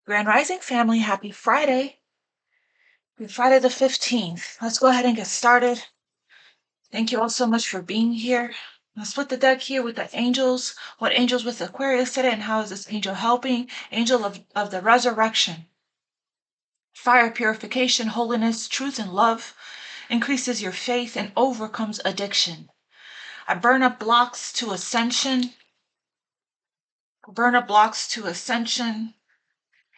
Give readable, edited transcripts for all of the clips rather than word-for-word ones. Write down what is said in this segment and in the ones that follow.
Grand Rising family, happy Friday. Happy Friday the 15th. Let's go ahead and get started. Thank you all so much for being here. I'll split the deck here with the angels. What angels with Aquarius today, and how is this angel helping? Angel of the resurrection. Fire purification, holiness, truth, and love increases your faith and overcomes addiction. I burn up blocks to ascension. Burn up blocks to ascension.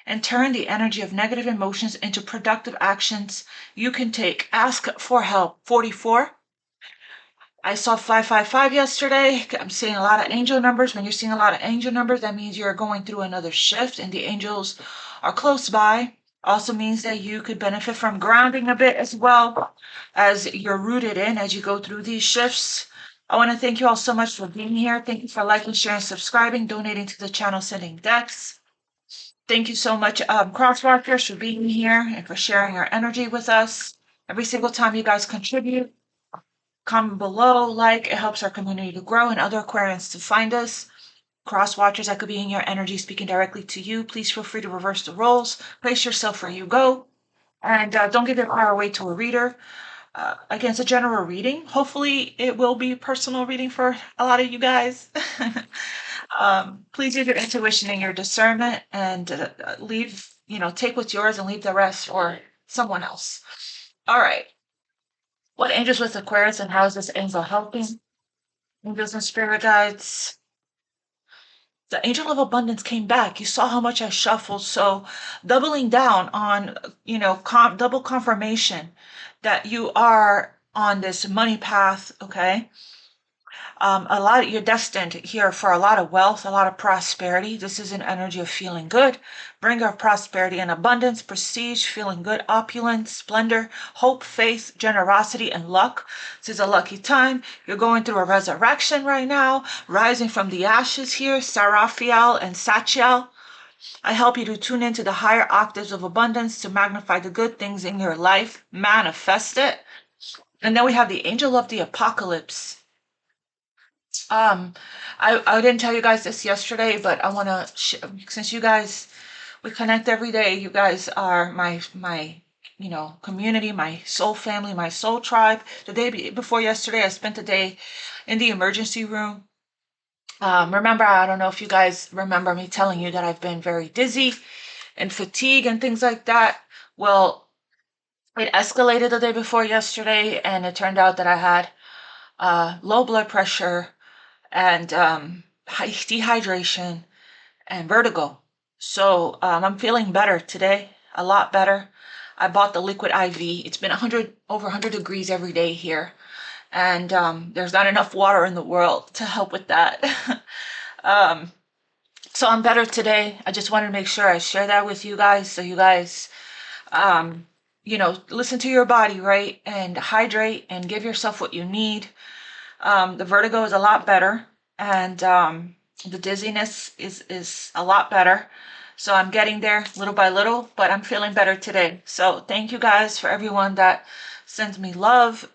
And turn the energy of negative emotions into productive actions you can take. Ask for help. 44. I saw 555 yesterday. I'm seeing a lot of angel numbers. When you're seeing a lot of angel numbers, that means you're going through another shift and the angels are close by. Also means that you could benefit from grounding a bit as well as you're rooted in as you go through these shifts. I want to thank you all so much for being here. Thank you for liking, sharing, subscribing, donating to the channel, sending decks. Thank you so much, Crosswalkers, for being here and for sharing your energy with us. Every single time you guys contribute, comment below, like, it helps our community to grow and other Aquarians to find us. Crosswatchers, that could be in your energy speaking directly to you. Please feel free to reverse the roles. Place yourself where you go. And don't give your power away to a reader. Again, it's a general reading. Hopefully, it will be a personal reading for a lot of you guys. Please use your intuition and your discernment and take what's yours and leave the rest for someone else. All right. What angels with Aquarius and how is this angel helping? Angels and spirit guides. The angel of abundance came back. You saw how much I shuffled. So doubling down on, double confirmation that you are on this money path. Okay. You're destined here for a lot of wealth, a lot of prosperity. This is an energy of feeling good, bringer of prosperity and abundance, prestige, feeling good, opulence, splendor, hope, faith, generosity, and luck. This is a lucky time. You're going through a resurrection right now, rising from the ashes here, Saraphiel and Sachiel. I help you to tune into the higher octaves of abundance to magnify the good things in your life, manifest it. And then we have the angel of the apocalypse. I didn't tell you guys this yesterday, but I want to, since you guys, we connect every day. You guys are my community, my soul family, my soul tribe. The day before yesterday, I spent the day in the emergency room. Remember, I don't know if you guys remember me telling you that I've been very dizzy and fatigue and things like that. Well, it escalated the day before yesterday, and it turned out that I had low blood pressure and dehydration and vertigo. So I'm feeling better today, a lot better. I bought the liquid IV. It's been over 100 degrees every day here. And there's not enough water in the world to help with that. So I'm better today. I just wanted to make sure I share that with you guys. So you guys, listen to your body, right? And hydrate and give yourself what you need. The vertigo is a lot better, and the dizziness is a lot better. So I'm getting there little by little, but I'm feeling better today. So thank you guys for everyone that sends me love,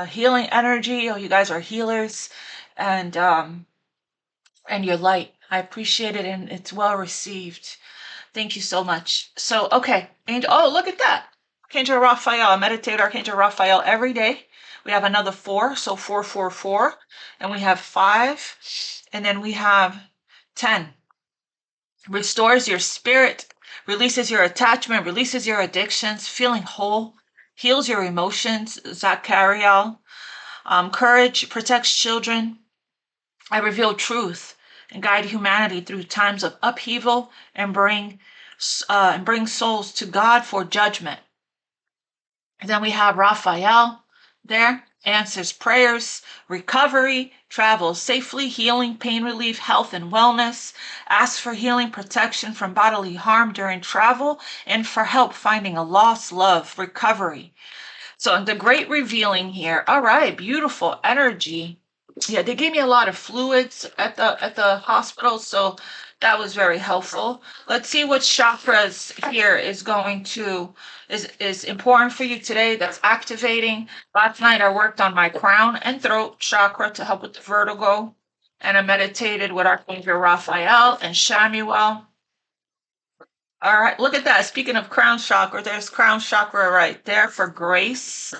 healing energy. Oh, you guys are healers, and your light. I appreciate it, and it's well received. Thank you so much. So, okay. Oh, look at that. Archangel Raphael. I meditate Archangel Raphael every day. We have another 4, so 444. And we have 5. And then we have 10. Restores your spirit, releases your attachment, releases your addictions, feeling whole, heals your emotions. Zachariel. Courage, protects children. I reveal truth and guide humanity through times of upheaval and bring souls to God for judgment. And then we have Raphael there, answers prayers, recovery, travels safely, healing, pain relief, health and wellness, asks for healing, protection from bodily harm during travel, and for help finding a lost love, recovery. So the great revealing here. All right, beautiful energy. Yeah, they gave me a lot of fluids at the hospital, so that was very helpful. Let's see what chakras here is important for you today. That's activating. Last night I worked on my crown and throat chakra to help with the vertigo, and I meditated with Archangel Raphael and Shamuel. All right, look at that. Speaking of crown chakra, there's crown chakra right there for grace.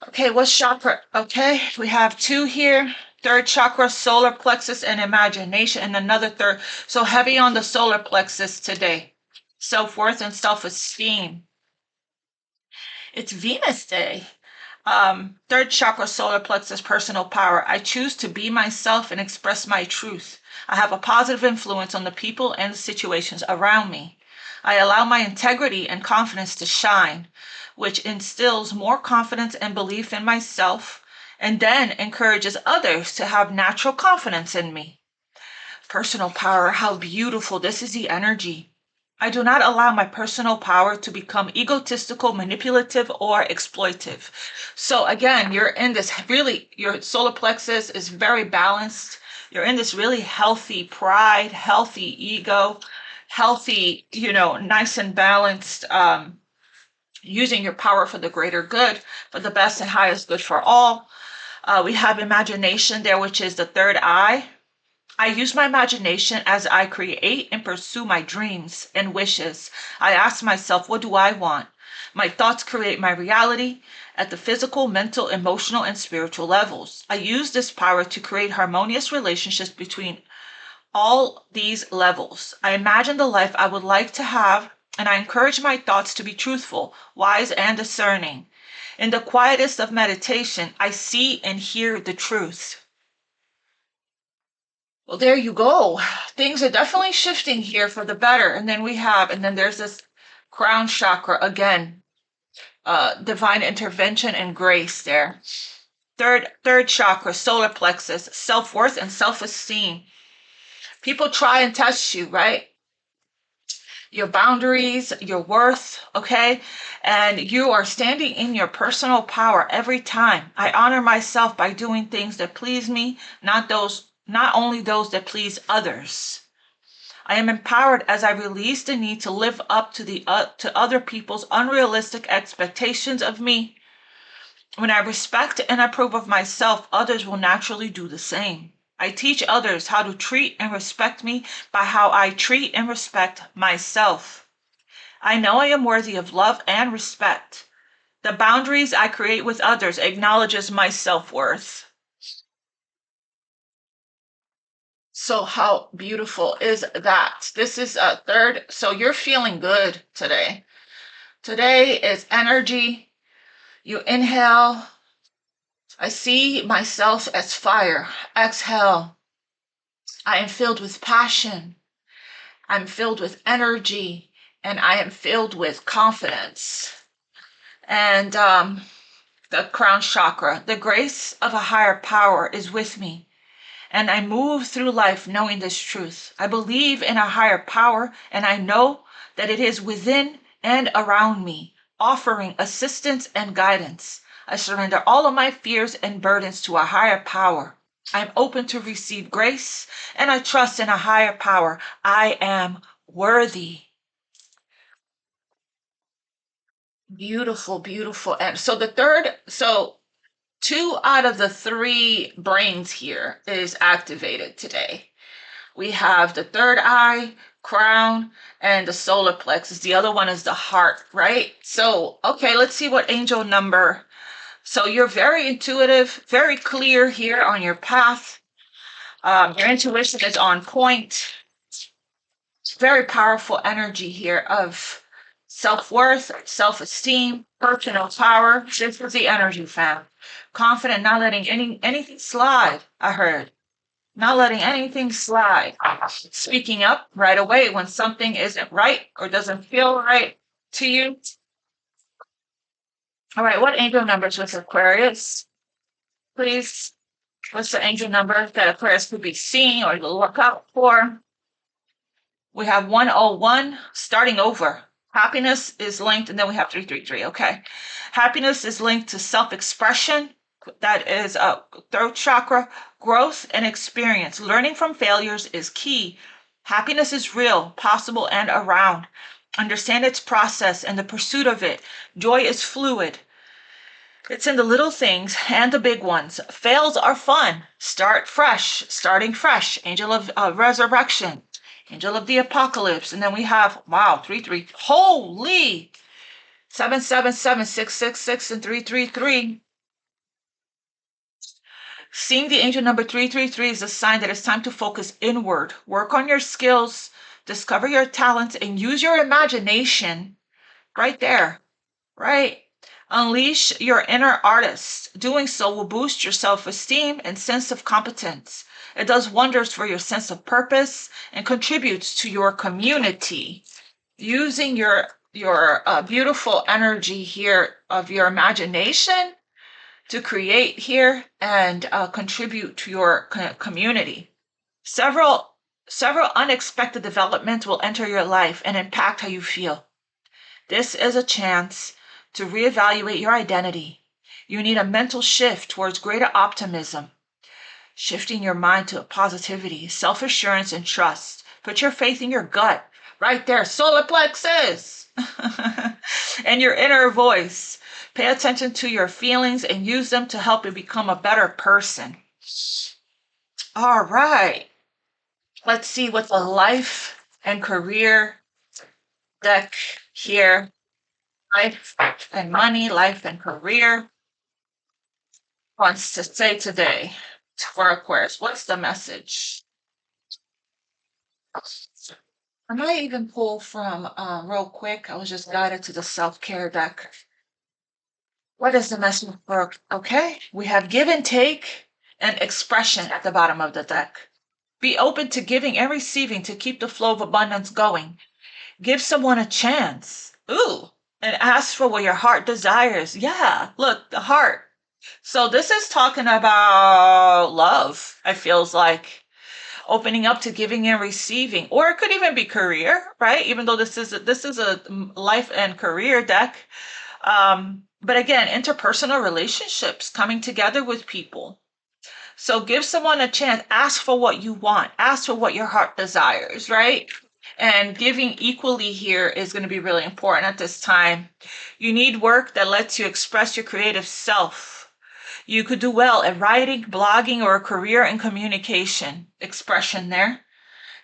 Okay, what's chakra? Okay, we have two here. Third chakra, solar plexus and imagination, and another third. So heavy on the solar plexus today. Self-worth and self-esteem. It's Venus Day. Third chakra, solar plexus, personal power. I choose to be myself and express my truth. I have a positive influence on the people and the situations around me. I allow my integrity and confidence to shine, which instills more confidence and belief in myself, and then encourages others to have natural confidence in me. Personal power, how beautiful. This is the energy. I do not allow my personal power to become egotistical, manipulative, or exploitive. So again, you're in this really, your solar plexus is very balanced. You're in this really healthy pride, healthy ego, healthy, nice and balanced, using your power for the greater good, for the best and highest good for all. We have imagination there, which is the third eye. I use my imagination as I create and pursue my dreams and wishes. I ask myself, what do I want? My thoughts create my reality at the physical, mental, emotional, and spiritual levels. I use this power to create harmonious relationships between all these levels. I imagine the life I would like to have, and I encourage my thoughts to be truthful, wise, and discerning. In the quietest of meditation, I see and hear the truth. Well, there you go. Things are definitely shifting here for the better. And then there's this crown chakra again, divine intervention and grace there. Third chakra, solar plexus, self-worth and self-esteem. People try and test you, right? Your boundaries, your worth, okay? And you are standing in your personal power every time. I honor myself by doing things that please me, not only those that please others. I am empowered as I release the need to live up to other people's unrealistic expectations of me. When I respect and approve of myself, others will naturally do the same. I teach others how to treat and respect me by how I treat and respect myself. I know I am worthy of love and respect. The boundaries I create with others acknowledges my self-worth. So how beautiful is that? This is a third. So you're feeling good today. Today is energy. You inhale. I see myself as fire. Exhale. I am filled with passion. I'm filled with energy. And I am filled with confidence. And the crown chakra, the grace of a higher power is with me. And I move through life knowing this truth. I believe in a higher power, and I know that it is within and around me, offering assistance and guidance. I surrender all of my fears and burdens to a higher power. I'm open to receive grace, and I trust in a higher power. I am worthy. Beautiful, beautiful. And so two out of the three brains here is activated today. We have the third eye, crown, and the solar plexus. The other one is the heart, right? So, okay, let's see what angel number. So you're very intuitive, very clear here on your path. Your intuition is on point. Very powerful energy here of self-worth, self-esteem, personal power. This is the energy, fam. Confident, not letting anything slide, I heard. Not letting anything slide. Speaking up right away when something isn't right or doesn't feel right to you. All right, what angel numbers with Aquarius? Please, what's the angel number that Aquarius could be seeing or look out for? We have 101, starting over. Happiness is linked, and then we have 333, okay. Happiness is linked to self-expression. That is a throat chakra. Growth and experience. Learning from failures is key. Happiness is real, possible, and around. Understand its process and the pursuit of it. Joy is fluid. It's in the little things and the big ones. Fails are fun. Starting fresh. Angel of resurrection. Angel of the Apocalypse. And then we have, wow, 3, 3. Holy! 7, 7, 7, 6, 6, 6, and 3, 3, 3. Seeing the angel number 333 is a sign that it's time to focus inward, work on your skills, discover your talents, and use your imagination right there, right? Unleash your inner artist. Doing so will boost your self-esteem and sense of competence. It does wonders for your sense of purpose and contributes to your community. Using your beautiful energy here of your imagination to create here and contribute to your community. Several unexpected developments will enter your life and impact how you feel. This is a chance to reevaluate your identity. You need a mental shift towards greater optimism, shifting your mind to positivity, self-assurance, and trust. Put your faith in your gut, right there, solar plexus, and your inner voice. Pay attention to your feelings and use them to help you become a better person. All right. Let's see what the life and career deck here. Life and money, life and career wants to say today for Aquarius. What's the message? I might even pull from real quick. I was just guided to the self-care deck. What is the message for? Okay, we have give and take and expression at the bottom of the deck. Be open to giving and receiving to keep the flow of abundance going. Give someone a chance. Ooh, and ask for what your heart desires. Yeah, look, the heart. So this is talking about love, it feels like. Opening up to giving and receiving, or it could even be career, right? Even though this is a life and career deck. But again, interpersonal relationships, coming together with people. So give someone a chance. Ask for what you want. Ask for what your heart desires, right? And giving equally here is going to be really important at this time. You need work that lets you express your creative self. You could do well at writing, blogging, or a career in communication. Expression there.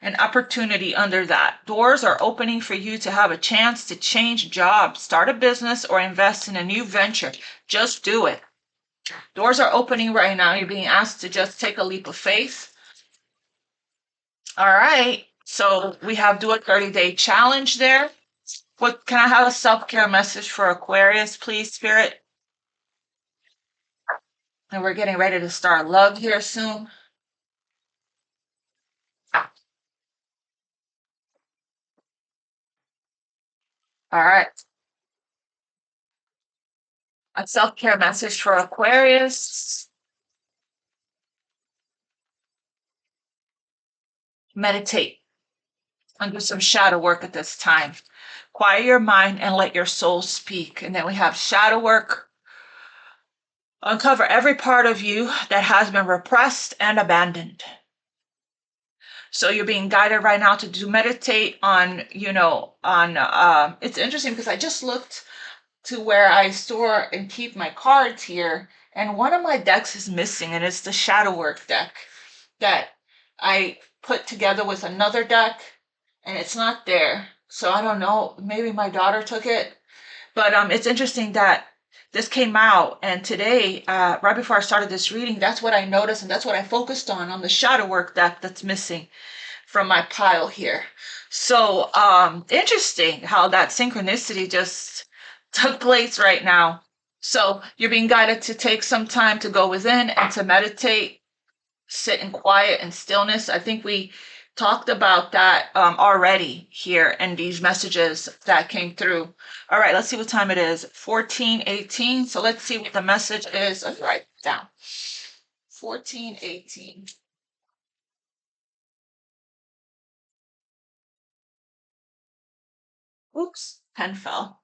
An opportunity under that. Doors are opening for you to have a chance to change jobs, start a business, or invest in a new venture. Just do it. Doors are opening right now. You're being asked to just take a leap of faith. All right. So we have do a 30-day challenge there. What can I have a self-care message for Aquarius, please, Spirit? And we're getting ready to start love here soon. All right. A self-care message for Aquarius. Meditate and do some shadow work at this time. Quiet your mind and let your soul speak. And then we have shadow work. Uncover every part of you that has been repressed and abandoned. So you're being guided right now to meditate on, it's interesting because I just looked to where I store and keep my cards here, and one of my decks is missing, and it's the shadow work deck that I put together with another deck, and it's not there. So I don't know, maybe my daughter took it, but it's interesting that this came out, and today, right before I started this reading, that's what I noticed, and that's what I focused on the shadow work deck that's missing from my pile here. So interesting how that synchronicity just took place right now. So you're being guided to take some time to go within and to meditate, sit in quiet and stillness. I think we talked about that already here in these messages that came through. All right, let's see what time it is. 14:18. So let's see what the message is. Let's write it down. 14:18. Oops, pen fell.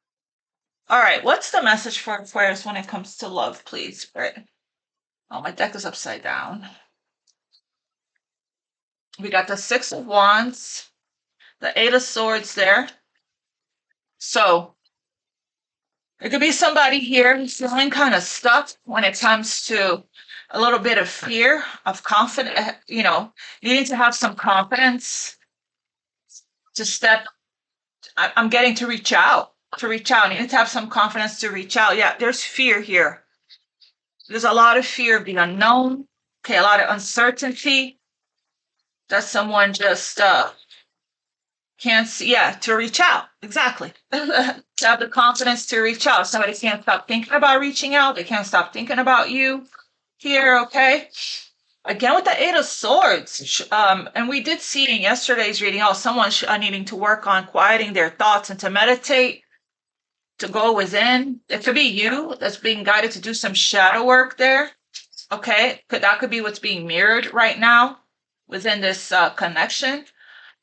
All right, what's the message for Aquarius when it comes to love, please? Right. Oh, my deck is upside down. We got the Six of Wands, the Eight of Swords there. So it could be somebody here who's feeling kind of stuck when it comes to a little bit of fear, of confidence, needing to have some confidence to step. I'm getting to reach out, to reach out. You need to have some confidence to reach out. Yeah, there's fear here. There's a lot of fear of the unknown. Okay, a lot of uncertainty that someone just can't see. Yeah, to reach out. Exactly. To have the confidence to reach out. Somebody can't stop thinking about reaching out. They can't stop thinking about you here. Okay. Again with the Eight of Swords, and we did see in yesterday's reading, someone needing to work on quieting their thoughts and to meditate, to go within. It could be you that's being guided to do some shadow work there. Okay, that could be what's being mirrored right now within this connection.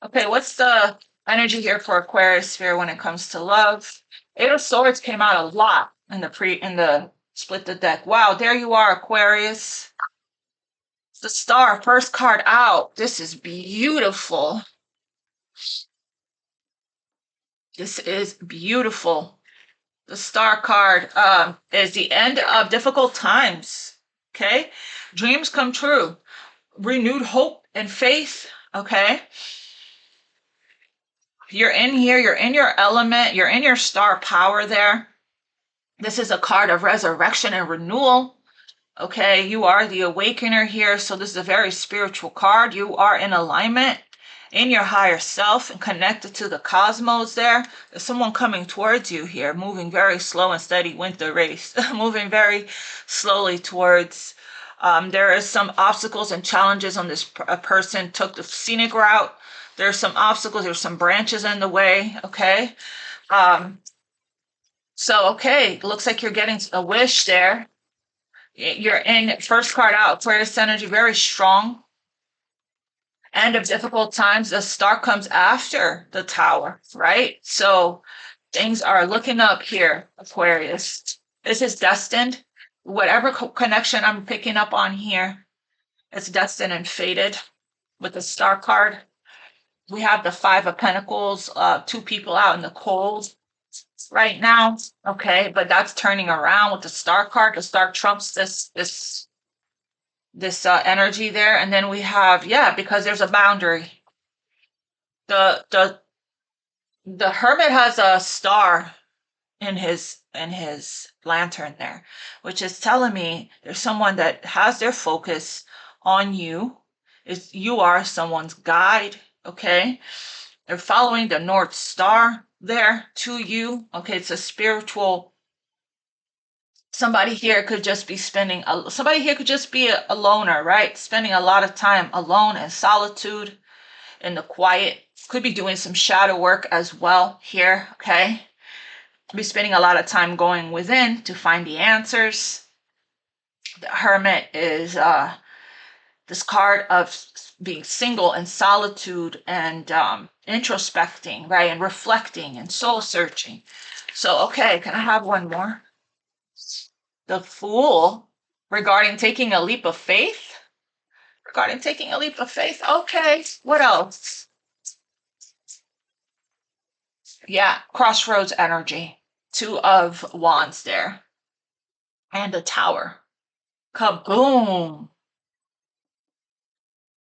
Okay, what's the energy here for Aquarius sphere when it comes to love? Eight of Swords came out a lot in the split the deck. Wow, there you are, Aquarius. The Star, first card out. This is beautiful. This is beautiful. The Star card is the end of difficult times. Okay, dreams come true, renewed hope and faith. Okay, you're in here, you're in your element, you're in your star power there. This is a card of resurrection and renewal. Okay, you are the awakener here, so this is a very spiritual card. You are in alignment in your higher self and connected to the cosmos there. There's someone coming towards you here, moving very slow and steady, wins the race, moving very slowly towards. There is some obstacles and challenges on this person took the scenic route. There's some obstacles, there's some branches in the way, okay? Okay, looks like you're getting a wish there. You're in first card out, Aquarius energy, very strong. End of difficult times. The Star comes after the Tower, right? So things are looking up here, Aquarius. This is destined. Whatever connection I'm picking up on here, it's destined and fated with the Star card. We have the Five of Pentacles, two people out in the cold right now. Okay, but that's turning around with the Star card. The Star trumps this energy there. And then we have, because there's a boundary. The Hermit has a star in his lantern there, which is telling me there's someone that has their focus on you. You are someone's guide, okay? They're following the North Star there to you. Okay, it's a spiritual. Somebody here could just be a loner, right? Spending a lot of time alone in solitude, in the quiet. Could be doing some shadow work as well here, okay? Be spending a lot of time going within to find the answers. The Hermit is this card of being single and solitude and introspecting, right? And reflecting and soul searching. So, okay, can I have one more? The Fool, regarding taking a leap of faith. Regarding taking a leap of faith. Okay, what else? Yeah, crossroads energy. Two of Wands there. And a Tower. Kaboom.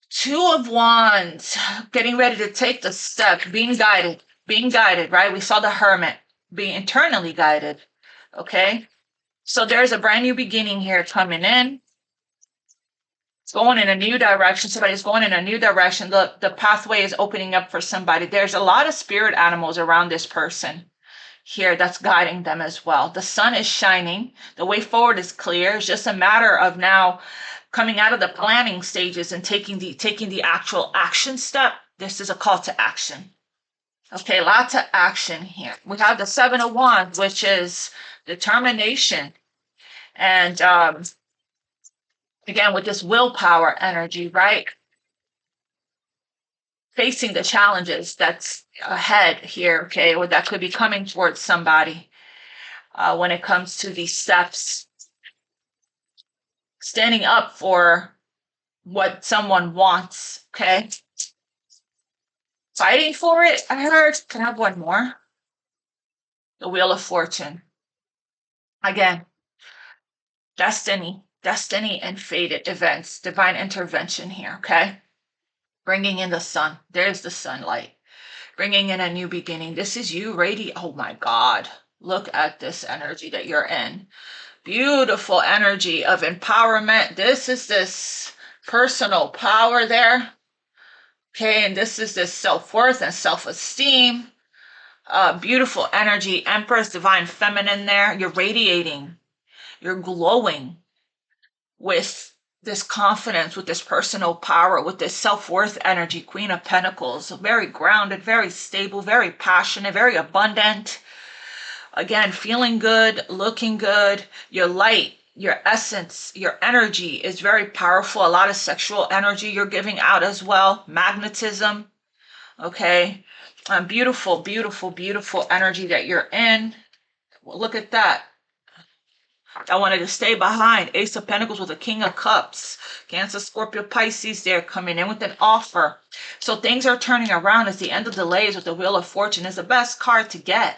Two of Wands, getting ready to take the step, being guided, right? We saw the Hermit being internally guided, okay? So there's a brand new beginning here coming in. It's going in a new direction. Somebody's going in a new direction. The pathway is opening up for somebody. There's a lot of spirit animals around this person here that's guiding them as well. The sun is shining. The way forward is clear. It's just a matter of now coming out of the planning stages and taking the actual action step. This is a call to action. Okay, lots of action here. We have the Seven of Wands, which is determination. And again, with this willpower energy, right? Facing the challenges that's ahead here, okay, or that could be coming towards somebody when it comes to these steps. Standing up for what someone wants, okay? Fighting for it, I heard. Can I have one more? The Wheel of Fortune. Again, destiny and fated events, divine intervention here, okay? Bringing in the sun. There's the sunlight. bringing in a new beginning. This is you, oh my God. Look at this energy that you're in. Beautiful energy of empowerment. This is this personal power there. Okay, and this is this self-worth and self-esteem. Beautiful energy, Empress, Divine Feminine there. You're radiating. You're glowing with this confidence, with this personal power, with this self-worth energy, Queen of Pentacles. Very grounded, very stable, very passionate, very abundant. Again, feeling good, looking good. Your light, your essence, your energy is very powerful. A lot of sexual energy you're giving out as well. Magnetism. Okay. Beautiful, beautiful, beautiful energy that you're in. Well, look at that. I wanted to stay behind. Ace of Pentacles with a King of Cups. Cancer, Scorpio, Pisces there coming in with an offer. So things are turning around as the end of delays with the Wheel of Fortune is the best card to get.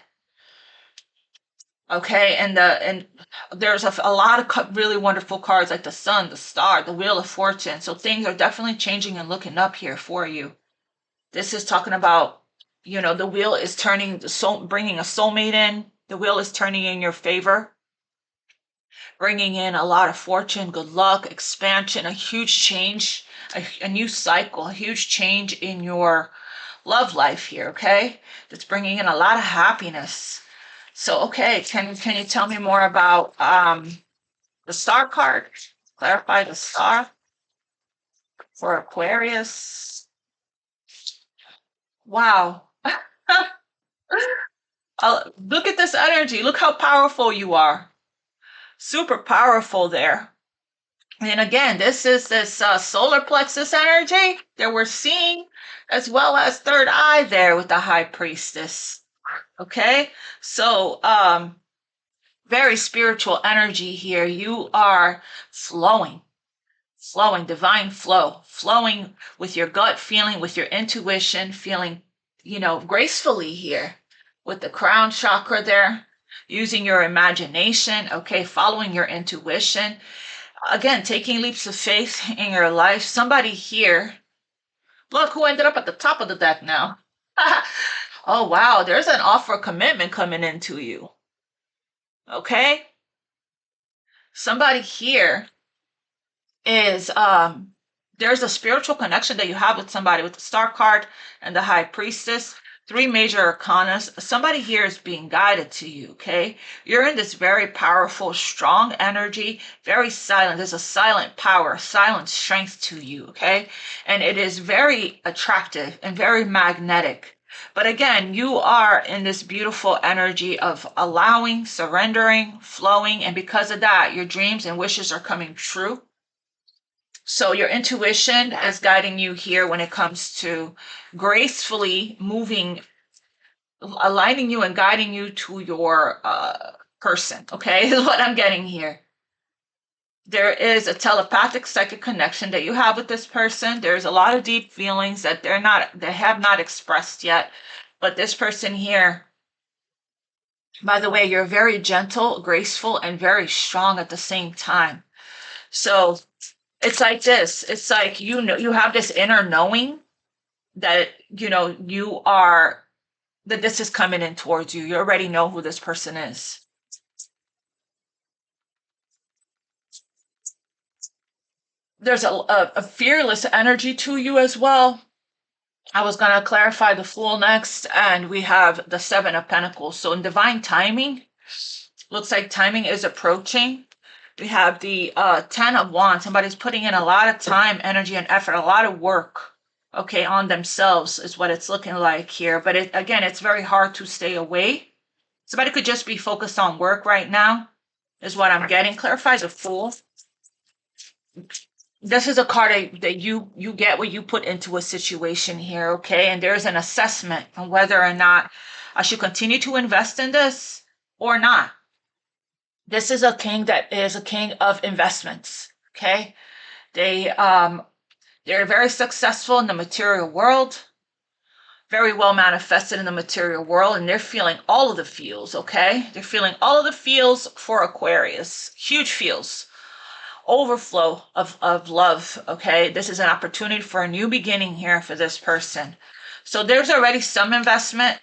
Okay, and there's a lot of really wonderful cards like the Sun, the Star, the Wheel of Fortune. So things are definitely changing and looking up here for you. This is talking about, you know, the wheel is turning, bringing a soulmate in. The wheel is turning in your favor, bringing in a lot of fortune, good luck, expansion, a huge change, a new cycle, a huge change in your love life here, okay? That's bringing in a lot of happiness. So, okay, can you tell me more about the Star card? Clarify the Star for Aquarius. Wow. Look at this energy. Look how powerful you are. Super powerful there. And again, this is this solar plexus energy that we're seeing, as well as third eye there with the High Priestess. Okay, so very spiritual energy here. You are flowing, divine flow, flowing with your gut feeling, with your intuition, feeling, you know, gracefully here with the crown chakra there, using your imagination, okay, following your intuition. Again, taking leaps of faith in your life. Somebody here, look who ended up at the top of the deck now. Oh, wow, there's an offer of commitment coming into you. Okay? Somebody here is, there's a spiritual connection that you have with somebody with the Star card and the High Priestess. 3 major arcana. Somebody here is being guided to you, okay? You're in this very powerful, strong energy, very silent. There's a silent power, silent strength to you, okay? And it is very attractive and very magnetic. But again, you are in this beautiful energy of allowing, surrendering, flowing, and because of that, your dreams and wishes are coming true. So your intuition is guiding you here when it comes to gracefully moving, aligning you and guiding you to your person, okay, is what I'm getting here. There is a telepathic psychic connection that you have with this person. There's a lot of deep feelings that they have not expressed yet. But this person here, by the way, you're very gentle, graceful, and very strong at the same time. So it's like this. It's like, you know, you have this inner knowing that, you know, that this is coming in towards you. You already know who this person is. There's a fearless energy to you as well. I was going to clarify the Fool next, and we have the 7 of Pentacles. So in divine timing, looks like timing is approaching. We have the 10 of Wands. Somebody's putting in a lot of time, energy, and effort, a lot of work, okay, on themselves is what it's looking like here. But again, it's very hard to stay away. Somebody could just be focused on work right now, is what I'm getting. Clarify the Fool. This is a card that you get what you put into a situation here, okay? And there's an assessment on whether or not I should continue to invest in this or not. This is a king that is a king of investments, okay? They're very successful in the material world, very well manifested in the material world, and they're feeling all of the feels, okay? They're feeling all of the feels for Aquarius, huge feels, overflow of love, okay? This is an opportunity for a new beginning here for this person. So there's already some investment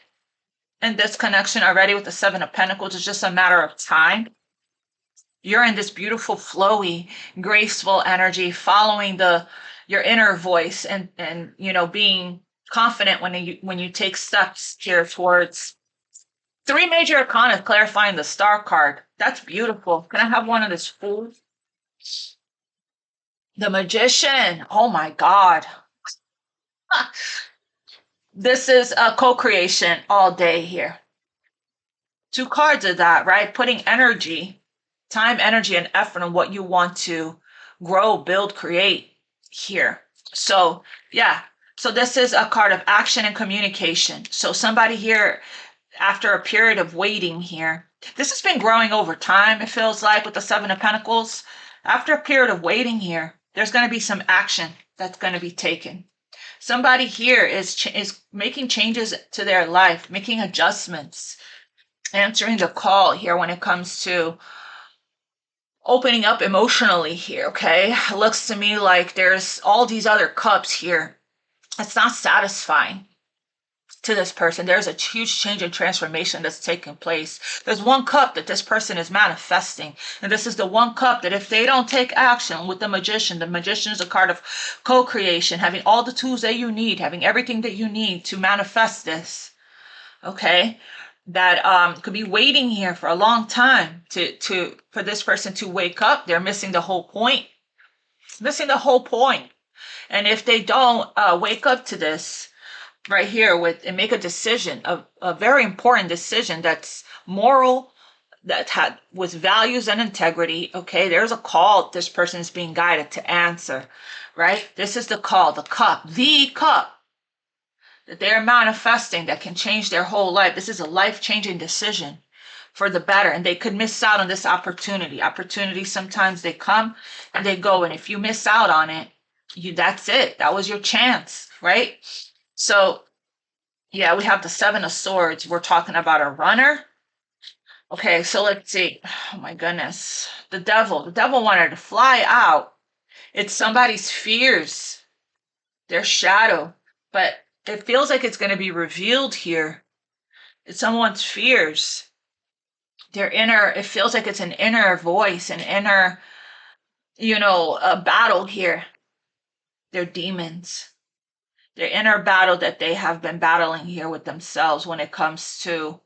in this connection already with the Seven of Pentacles. It's just a matter of time. You're in this beautiful, flowy, graceful energy, following your inner voice, and being confident when you take steps here towards three major arcana, clarifying the star card. That's beautiful. Can I have one of this fool? The Magician. Oh my God. This is a co-creation all day here. Two cards of that, right? Putting energy, time, energy, and effort on what you want to grow, build, create here. So, yeah. So this is a card of action and communication. So somebody here, after a period of waiting here, this has been growing over time, it feels like, with the Seven of Pentacles. After a period of waiting here, there's going to be some action that's going to be taken. Somebody here is making changes to their life, making adjustments, answering the call here when it comes to opening up emotionally here, okay? It looks to me like there's all these other cups here. It's not satisfying to this person. There's a huge change and transformation that's taking place. There's one cup that this person is manifesting. And this is the one cup that if they don't take action with the Magician is a card of co-creation, having all the tools that you need, having everything that you need to manifest this. Okay? That could be waiting here for a long time for this person to wake up. They're missing the whole point. Missing the whole point. And if they don't wake up to this right here and make a decision, a very important decision that's moral, that had with values and integrity, okay, there's a call this person is being guided to answer, right? This is the call, the cup that they're manifesting that can change their whole life. This is a life-changing decision for the better, and they could miss out on this opportunity. Opportunities, sometimes they come and they go, and if you miss out on it, that's it. That was your chance, right? So, yeah, we have the Seven of Swords. We're talking about a runner. Okay, so let's see. Oh my goodness. The devil. The devil wanted to fly out. It's somebody's fears, their shadow, but it feels like it's going to be revealed here. It's someone's fears, their inner, it feels like it's an inner voice, an inner, a battle here. Their demons, their inner battle that they have been battling here with themselves when it comes to,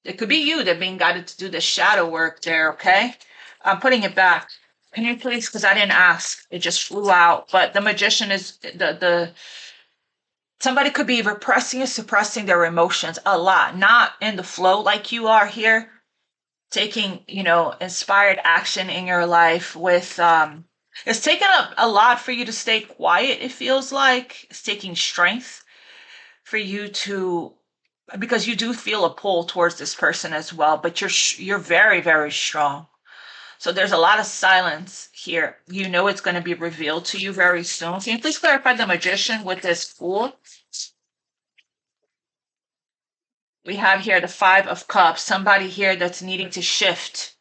it could be you. They're being guided to do the shadow work there, okay? I'm putting it back. Can you please, because I didn't ask. It just flew out. But the Magician is somebody could be repressing and suppressing their emotions a lot, not in the flow like you are here, taking, inspired action in your life with, it's taken up a lot for you to stay quiet, it feels like. It's taking strength for you to, because you do feel a pull towards this person as well, but you're very, very strong. So there's a lot of silence here. It's going to be revealed to you very soon. Can you please clarify the Magician with this Fool? We have here the Five of Cups. Somebody here that's needing to shift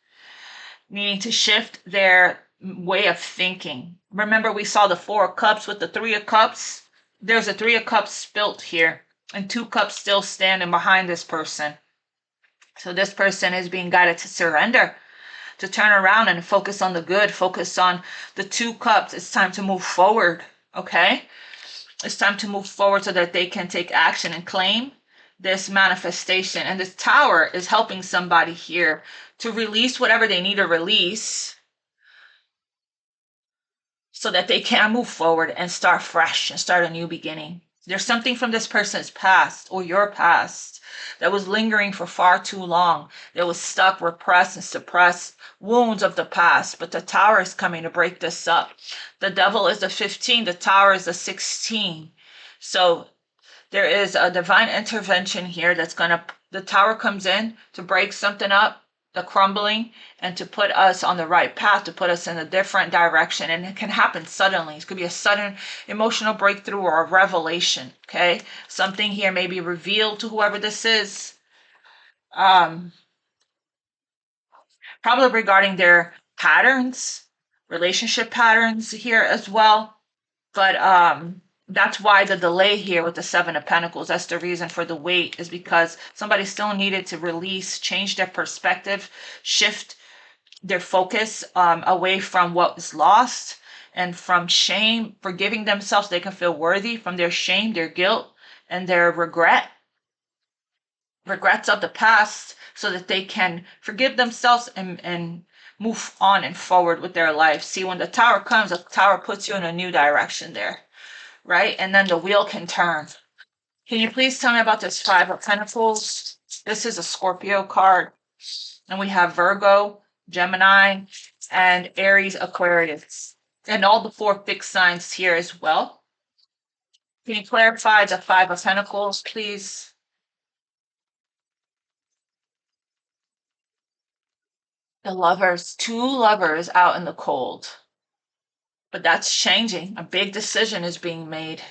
their way of thinking. Remember, we saw the Four of Cups with the Three of Cups. There's a Three of Cups spilt here, and two cups still standing behind this person. So this person is being guided to surrender, to turn around and focus on the good, focus on the two cups. It's time to move forward, okay? It's time to move forward so that they can take action and claim this manifestation. And this Tower is helping somebody here to release whatever they need to release so that they can move forward and start fresh and start a new beginning. There's something from this person's past or your past that was lingering for far too long. That was stuck, repressed, and suppressed, wounds of the past. But the Tower is coming to break this up. The Devil is the 15, the Tower is the 16. So there is a divine intervention here the Tower comes in to break something up, the crumbling, and to put us on the right path, to put us in a different direction. And it can happen suddenly. It could be a sudden emotional breakthrough or a revelation, okay? Something here may be revealed to whoever this is. Probably regarding their patterns, relationship patterns here as well. But That's why the delay here with the Seven of Pentacles, that's the reason for the wait, is because somebody still needed to release, change their perspective, shift their focus away from what was lost and from shame, forgiving themselves so they can feel worthy from their shame, their guilt, and their regrets of the past, so that they can forgive themselves and move on and forward with their life. See, when the Tower comes, the Tower puts you in a new direction there, right? And then the wheel can turn. Can you please tell me about this Five of Pentacles? This is a Scorpio card. And we have Virgo, Gemini, and Aries, Aquarius. And all the 4 fixed signs here as well. Can you clarify the Five of Pentacles, please? The Lovers, 2 lovers out in the cold. But that's changing. A big decision is being made.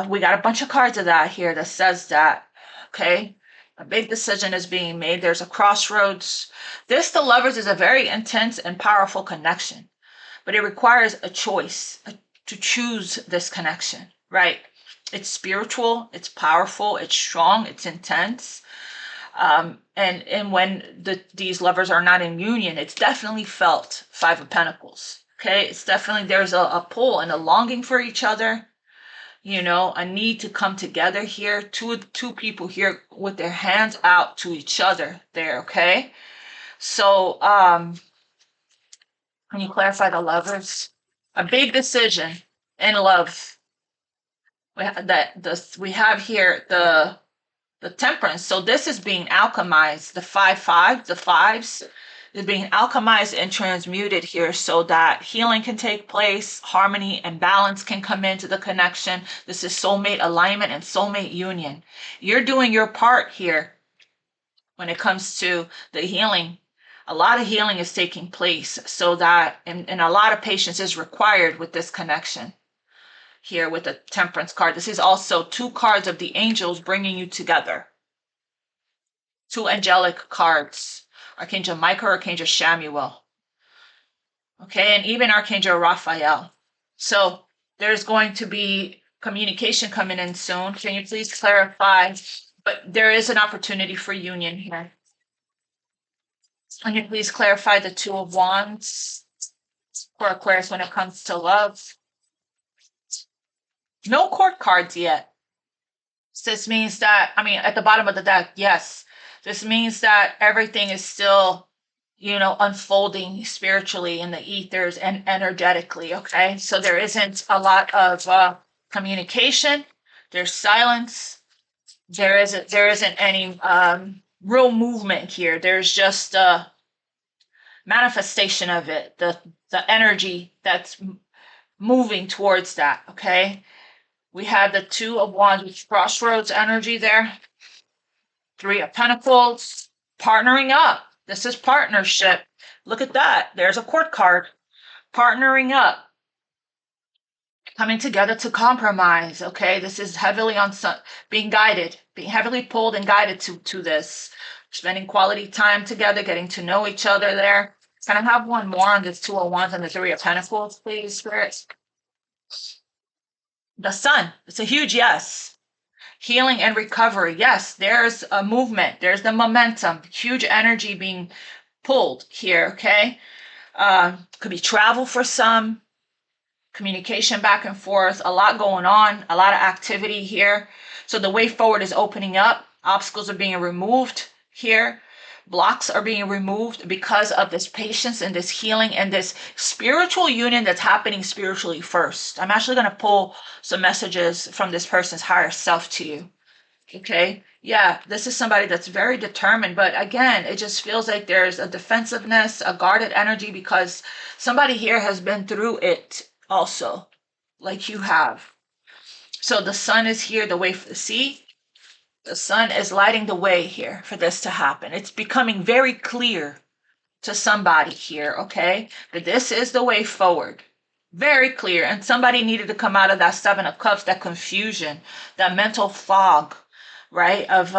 We got a bunch of cards of that here that says that, okay? A big decision is being made. There's a crossroads. This, the Lovers, is a very intense and powerful connection, but it requires a choice to choose this connection, right? It's spiritual, it's powerful, it's strong, it's intense. And when these lovers are not in union, it's definitely felt. Five of Pentacles, okay? It's definitely, there's a pull and a longing for each other. You know, a need to come together here. Two people here with their hands out to each other there, okay? So, can you clarify the Lovers? A big decision in love. We have here the Temperance. So this is being alchemized. The fives is being alchemized and transmuted here so that healing can take place, harmony and balance can come into the connection. This is soulmate alignment and soulmate union. You're doing your part here when it comes to the healing. A lot of healing is taking place so that, and a lot of patience is required with this connection here with the Temperance card. This is also 2 cards of the angels bringing you together. 2 angelic cards. Archangel Michael, Archangel Shamuel. Okay, and even Archangel Raphael. So there's going to be communication coming in soon. Can you please clarify? But there is an opportunity for union here. Can you please clarify the Two of Wands for Aquarius when it comes to love? No court cards yet. This means that, I mean, at the bottom of the deck, yes. This means that everything is still, you know, unfolding spiritually in the ethers and energetically, okay? So there isn't a lot of communication. There's silence. There isn't any real movement here. There's just a manifestation of it, the energy that's moving towards that, okay? We have the Two of Wands with crossroads energy there. 3 of Pentacles, partnering up. This is partnership. Look at that. There's a court card. Partnering up. Coming together to compromise. Okay, this is heavily on being guided, being heavily pulled and guided to this. Spending quality time together, getting to know each other there. Can I have one more on this Two of Wands and the 3 of Pentacles, please, Spirit? The Sun. It's a huge yes. Healing and recovery. Yes, there's a movement. There's the momentum. Huge energy being pulled here, okay? Could be travel for some. Communication back and forth. A lot going on. A lot of activity here. So the way forward is opening up. Obstacles are being removed here. Blocks are being removed because of this patience and this healing and this spiritual union that's happening spiritually first. I'm actually going to pull some messages from this person's higher self to you. Okay. Yeah, this is somebody that's very determined, but again, it just feels like there's a defensiveness, a guarded energy because somebody here has been through it also, like you have. So the Sun is here, the way for the sea. The Sun is lighting the way here for this to happen. It's becoming very clear to somebody here, okay? That this is the way forward. Very clear. And somebody needed to come out of that 7 of Cups, that confusion, that mental fog, right? Of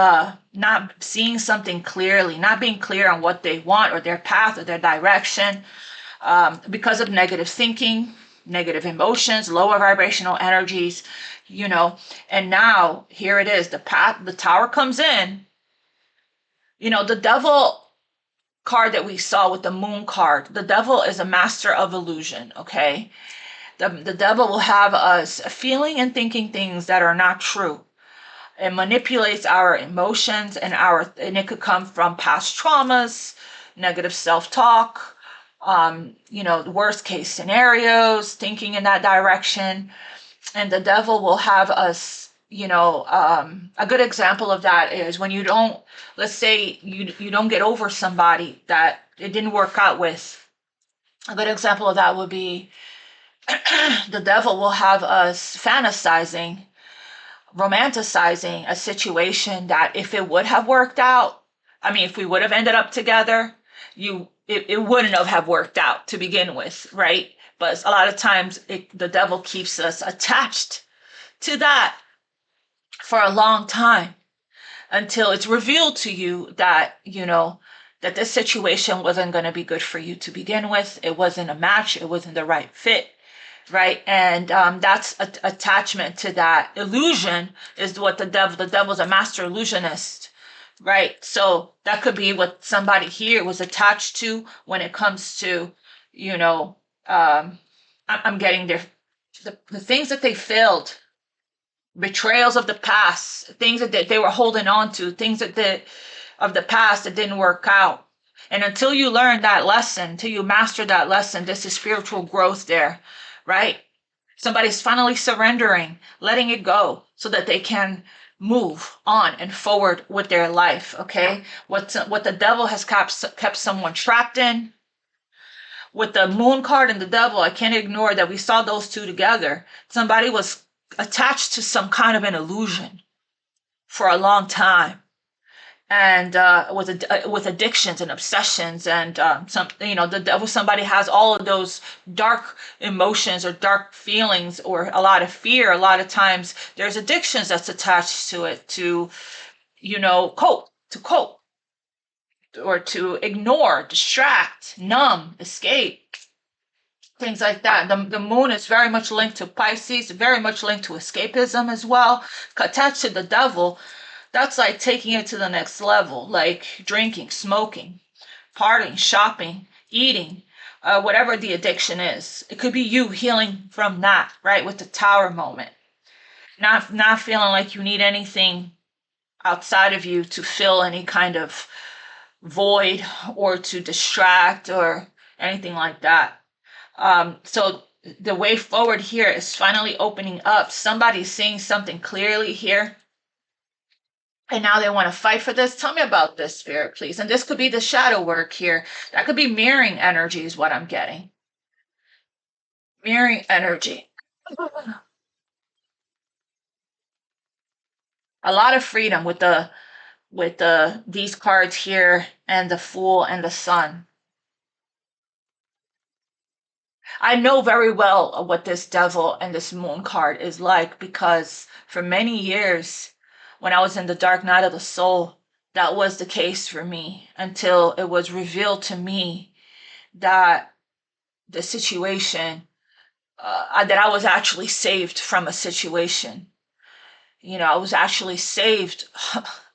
not seeing something clearly, not being clear on what they want or their path or their direction because of negative thinking, negative emotions, lower vibrational energies, and now here it is, the tower comes in. The devil card that we saw with the moon card, the devil is a master of illusion, okay? The devil will have us feeling and thinking things that are not true. It manipulates our emotions, and it could come from past traumas, negative self-talk, the worst case scenarios, thinking in that direction. And the devil will have us, a good example of that is when let's say you don't get over somebody that it didn't work out with. A good example of that would be the devil will have us romanticizing a situation that if it would have worked out, if we would have ended up together, it wouldn't have worked out to begin with, right? But a lot of times the devil keeps us attached to that for a long time until it's revealed to you that, that this situation wasn't going to be good for you to begin with. It wasn't a match. It wasn't the right fit. Right. And that's attachment to that illusion is what the devil's a master illusionist. Right. So that could be what somebody here was attached to when it comes to, I'm getting the things that they failed, betrayals of the past, things that they were holding on to, things of the past that didn't work out. And until you learn that lesson, until you master that lesson, this is spiritual growth there, right? Somebody's finally surrendering, letting it go so that they can move on and forward with their life, okay? What the devil has kept someone trapped in. With the moon card and the devil, I can't ignore that we saw those two together. Somebody was attached to some kind of an illusion for a long time, and with addictions and obsessions, and the devil, somebody has all of those dark emotions or dark feelings or a lot of fear. A lot of times there's addictions that's attached to it to cope or to ignore, distract, numb, escape, things like that. The moon is very much linked to Pisces, very much linked to escapism as well. Attached to the devil, that's like taking it to the next level, like drinking, smoking, partying, shopping, eating, whatever the addiction is. It could be you healing from that, right? With the tower moment. Not feeling like you need anything outside of you to fill any kind of void or to distract or anything like that. So the way forward here is finally opening up. Somebody's seeing something clearly here. And now they want to fight for this. Tell me about this, Spirit, please. And this could be the shadow work here. That could be mirroring energy is what I'm getting. Mirroring energy. A lot of freedom with these cards here and the Fool and the Sun. I know very well what this Devil and this Moon card is like because for many years when I was in the dark night of the soul, that was the case for me until it was revealed to me that the situation, that I was actually saved from a situation. I was actually saved.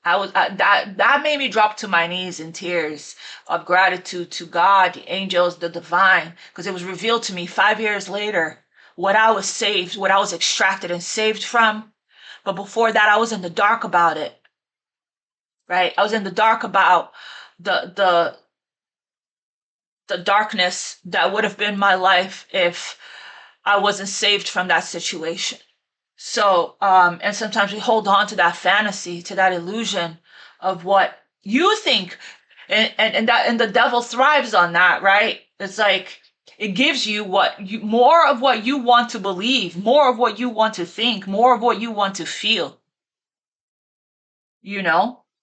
That made me drop to my knees in tears of gratitude to God, the angels, the divine, because it was revealed to me 5 years later what I was saved, what I was extracted and saved from. But before that, I was in the dark about it. Right? I was in the dark about the darkness that would have been my life if I wasn't saved from that situation. So, and sometimes we hold on to that fantasy, to that illusion of what you think, and the devil thrives on that, right? It's like it gives you more of what you want to believe, more of what you want to think, more of what you want to feel.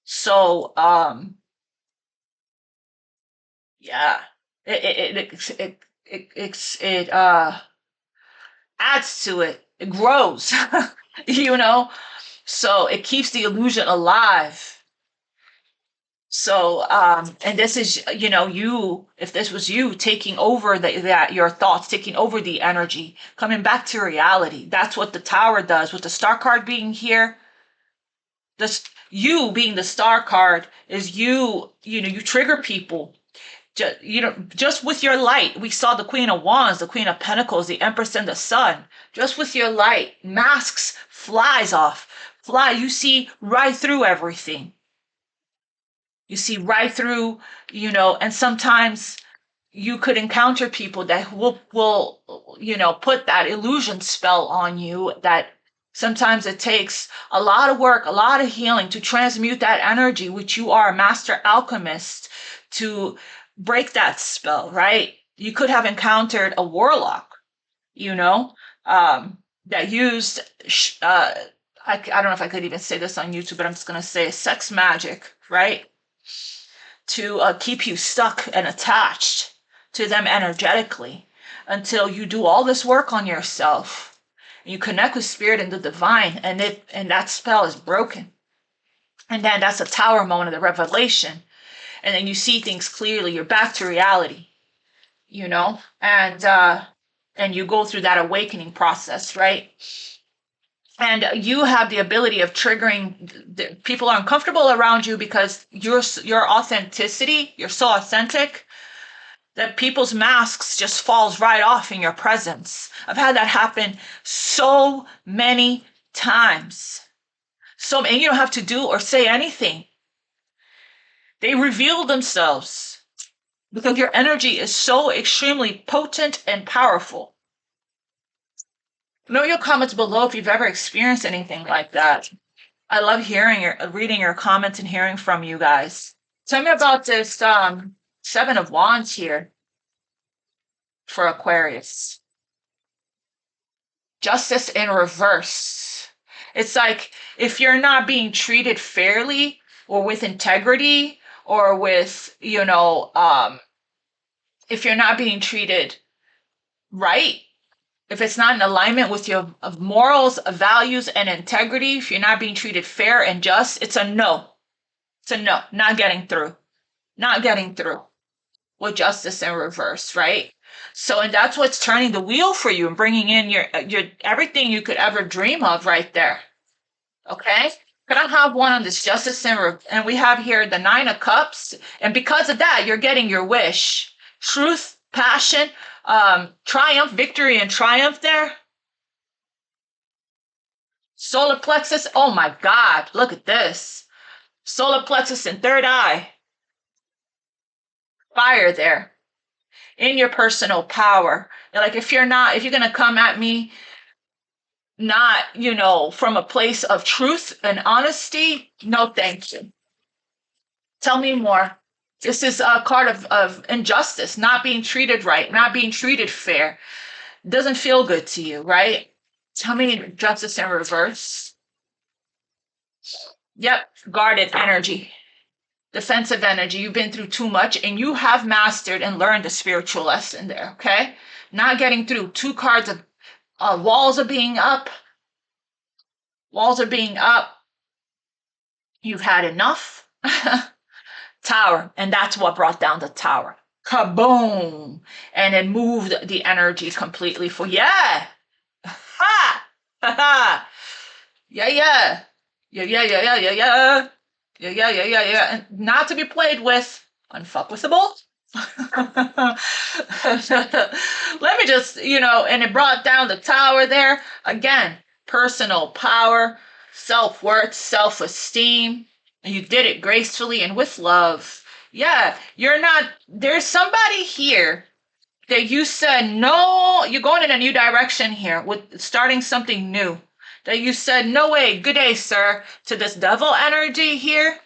So yeah, it adds to it. It grows, you know. So it keeps the illusion alive. So, and this is, you, if this was you taking over that your thoughts, taking over the energy, coming back to reality. That's what the tower does. With the star card being here, this you being the star card is you trigger people. Just with your light. We saw the Queen of Wands, the Queen of Pentacles, the Empress and the Sun. Just with your light, masks flies off. You see right through everything. You see right through, and sometimes you could encounter people that will put that illusion spell on you, that sometimes it takes a lot of work, a lot of healing to transmute that energy, which you are a master alchemist, to break that spell, right? You could have encountered a warlock, you know, that used I don't know if I could even say this on YouTube, but I'm just going to say sex magic, right? To keep you stuck and attached to them energetically until you do all this work on yourself. You connect with spirit and the divine, and that spell is broken. And then that's a tower moment of the revelation. And then you see things clearly. You're back to reality, and you go through that awakening process, right? And you have the ability of triggering people are uncomfortable around you because your authenticity, you're so authentic that people's masks just falls right off in your presence. I've had that happen so many times. And you don't have to do or say anything. They reveal themselves because your energy is so extremely potent and powerful. Note your comments below if you've ever experienced anything like that. I love reading your comments and hearing from you guys. Tell me about this Seven of Wands here for Aquarius. Justice in reverse. It's like if you're not being treated fairly or with integrity or with, if you're not being treated right, if it's not in alignment with your morals, values, and integrity, if you're not being treated fair and just, it's a no. It's a no, not getting through. Not getting through with justice in reverse, right? So, and that's what's turning the wheel for you and bringing in your everything you could ever dream of right there. Okay? Could I have one on this justice and we have here the Nine of Cups, and because of that, you're getting your wish. Truth, passion, triumph, victory, and triumph there. Solar plexus. Oh my God, look at this. Solar plexus and third eye. Fire there. In your personal power. Like if you're going to come at me not, from a place of truth and honesty, no thank you. Tell me more. This is a card of injustice, not being treated right, not being treated fair. Doesn't feel good to you, right? Tell me justice in reverse. Yep, guarded energy. Defensive energy. You've been through too much and you have mastered and learned a spiritual lesson there, okay? Not getting through. Two cards of walls are being up. Walls are being up. You've had enough. Tower. And that's what brought down the tower. Kaboom. And it moved the energy completely for, yeah. Ha! Ha ha. Yeah, yeah. Yeah, yeah, yeah, yeah, yeah, yeah. Yeah, yeah, yeah, yeah, yeah. And not to be played with. Unfuckwithable. Let me just, and it brought down the tower there. Again, personal power, self-worth, self-esteem. And you did it gracefully and with love. Yeah, there's somebody here that you said, no, you're going in a new direction here with starting something new. That you said, no way, good day, sir, to this devil energy here.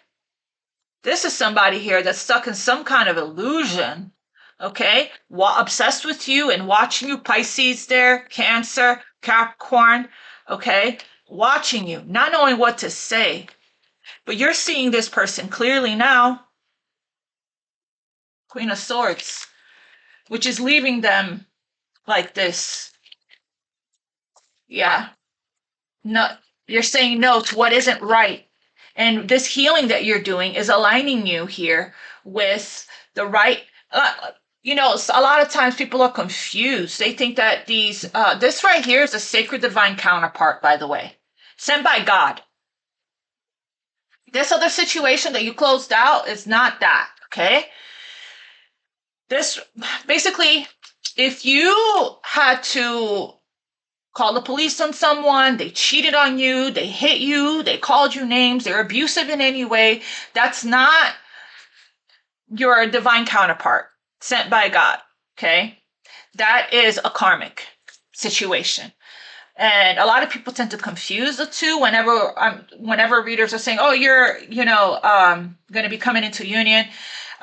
This is somebody here that's stuck in some kind of illusion, okay? Obsessed with you and watching you, Pisces there, Cancer, Capricorn, okay? Watching you, not knowing what to say. But you're seeing this person clearly now. Queen of Swords, which is leaving them like this. Yeah. No, you're saying no to what isn't right. And this healing that you're doing is aligning you here with the right, a lot of times people are confused. They think that this right here is a sacred divine counterpart, by the way, sent by God. This other situation that you closed out is not that, okay? This, basically, if you had to call the police on someone, they cheated on you, they hit you, they called you names, they're abusive in any way, that's not your divine counterpart sent by God, okay? That is a karmic situation. And a lot of people tend to confuse the two whenever readers are saying, oh, you're, going to be coming into union.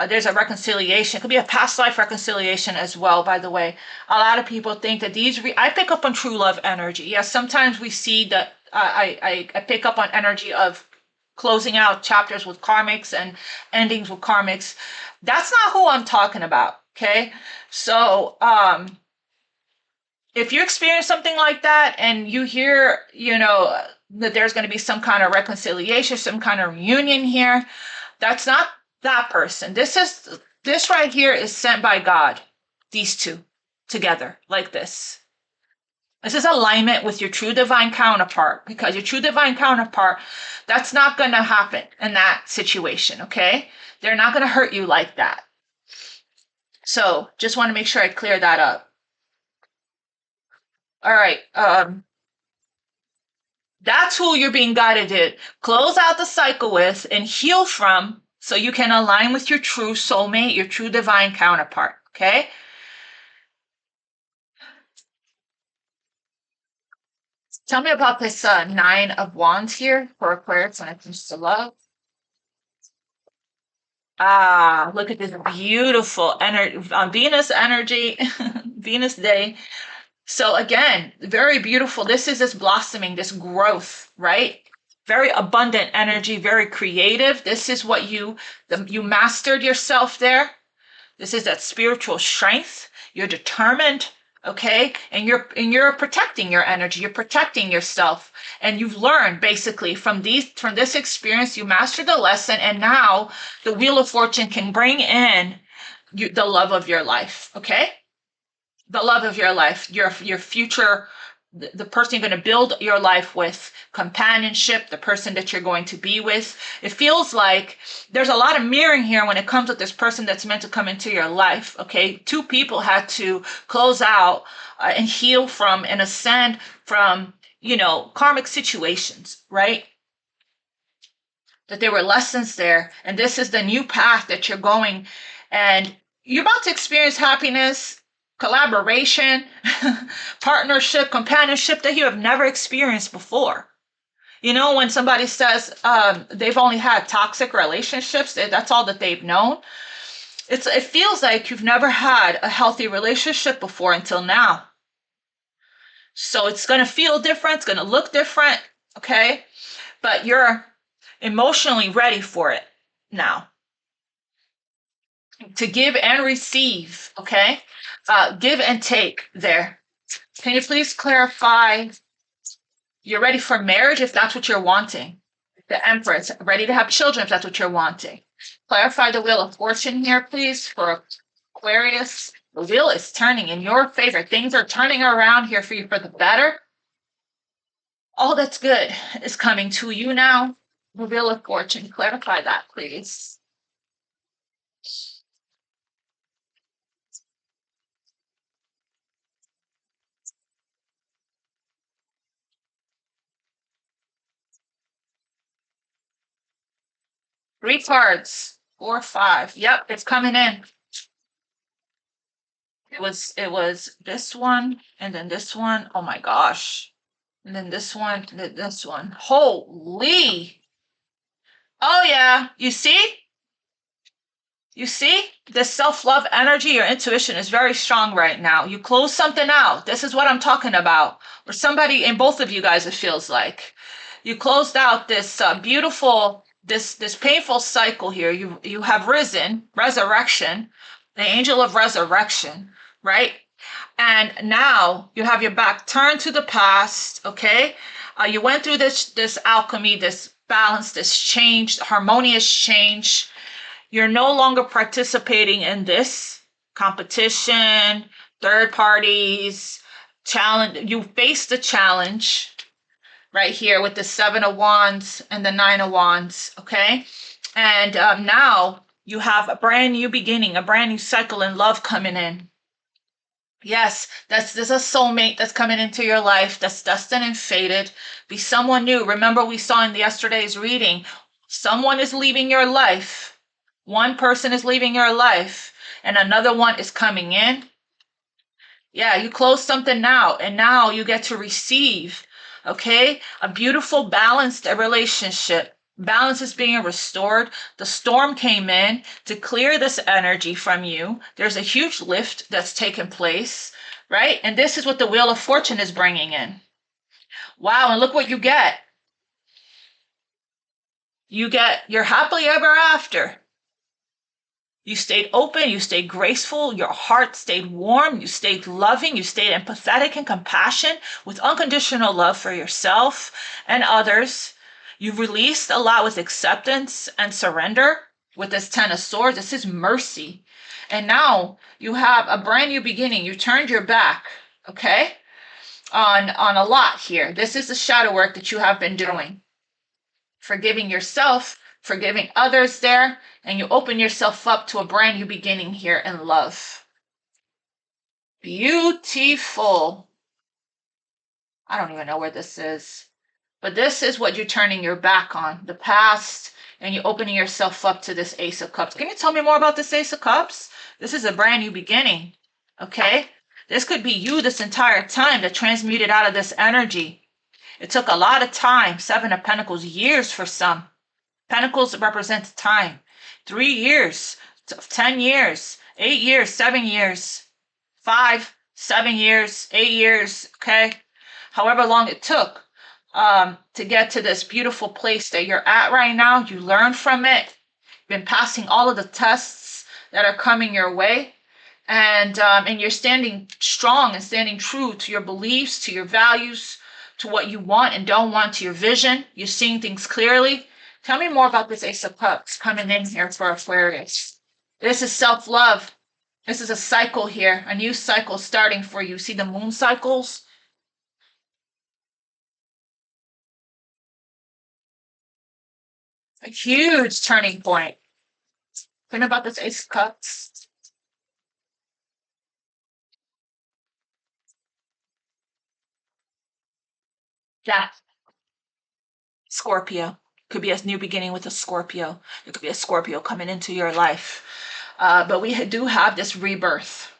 There's a reconciliation. It could be a past life reconciliation as well, by the way. A lot of people think that I pick up on true love energy. Yes, sometimes we see that I pick up on energy of closing out chapters with karmics and endings with karmics. That's not who I'm talking about, okay? So, if you experience something like that and you hear, that there's going to be some kind of reconciliation, some kind of reunion here, that's not that person. This right here is sent by God. These two together like this. This is alignment with your true divine counterpart, because your true divine counterpart, that's not going to happen in that situation, okay? They're not going to hurt you like that. So just want to make sure I clear that up. All right. That's who you're being guided to close out the cycle with and heal from, so you can align with your true soulmate, your true divine counterpart. Okay. Tell me about this 9 of Wands here for Aquarius when it comes to love. Ah, look at this beautiful energy, Venus energy, Venus day. So again, very beautiful. This is this blossoming, this growth, right? Very abundant energy, very creative. This is what you mastered yourself there. This is that spiritual strength. You're determined, okay? And you're protecting your energy. You're protecting yourself. And you've learned basically from this experience, you mastered the lesson, and now the Wheel of Fortune can bring in the love of your life, okay? The love of your life, your future, the person you're going to build your life with, companionship, the person that you're going to be with. It feels like there's a lot of mirroring here when it comes with this person that's meant to come into your life. Okay, 2 people had to close out and heal from and ascend from, karmic situations, right? That there were lessons there, and this is the new path that you're going, and you're about to experience happiness, collaboration, partnership, companionship that you have never experienced before. When somebody says they've only had toxic relationships, that's all that they've known. It feels like you've never had a healthy relationship before until now. So it's going to feel different. It's going to look different. Okay. But you're emotionally ready for it now. To give and receive. Okay. Give and take there. Can you please clarify? You're ready for marriage if that's what you're wanting. The Empress, ready to have children if that's what you're wanting. Clarify the Wheel of Fortune here, please, for Aquarius. The wheel is turning in your favor. Things are turning around here for you for the better. All that's good is coming to you now. The Wheel of Fortune, clarify that, please. Three cards, 4, 5. Yep, it's coming in. It was this one, and then this one. Oh my gosh. And then this one, this one. Holy. Oh yeah. You see? You see? This self-love energy, your intuition is very strong right now. You close something out. This is what I'm talking about. Or somebody, in both of you guys, it feels like. You closed out this beautiful, this painful cycle here. You have risen, resurrection, the angel of resurrection, right? And now you have your back turned to the past, okay? You went through this alchemy, this balance, this change, harmonious change. You're no longer participating in this competition, third parties, challenge. You face the challenge right here with the 7 of Wands and the 9 of Wands, okay? And now you have a brand new beginning, a brand new cycle in love coming in. Yes, there's a soulmate that's coming into your life that's destined and fated. Be someone new. Remember, we saw in yesterday's reading, someone is leaving your life. One person is leaving your life, and another one is coming in. Yeah, you close something now, and now you get to receive, okay? A beautiful, balanced relationship. Balance is being restored. The storm came in to clear this energy from you. There's a huge lift that's taken place, right? And this is what the Wheel of Fortune is bringing in. Wow, and look what you get. You get your happily ever after. You stayed open, you stayed graceful, your heart stayed warm, you stayed loving, you stayed empathetic and compassionate with unconditional love for yourself and others. You've released a lot with acceptance and surrender with this 10 of Swords. This is mercy. And now you have a brand new beginning. You turned your back, okay, on a lot here. This is the shadow work that you have been doing. Forgiving yourself, forgiving others there, and you open yourself up to a brand new beginning here in love. Beautiful. I don't even know where this is, but this is what you're turning your back on, the past, and you're opening yourself up to this Ace of Cups. Can you tell me more about this Ace of Cups? This is a brand new beginning, okay? This could be you this entire time that transmuted out of this energy. It took a lot of time. 7 of Pentacles, years for some. Pentacles represents time. 3 years, 10 years, 8 years, 7 years, 5, 7 years, 8 years, okay? However long it took to get to this beautiful place that you're at right now. You learned from it. You've been passing all of the tests that are coming your way. And you're standing strong and standing true to your beliefs, to your values, to what you want and don't want, to your vision. You're seeing things clearly. Tell me more about this Ace of Cups coming in here for Aquarius. This is self-love. This is a cycle here, a new cycle starting for you. See the moon cycles? A huge turning point. Tell me about this Ace of Cups. Yeah, Scorpio. Could be a new beginning with a Scorpio. It could be a Scorpio coming into your life. But we do have this rebirth,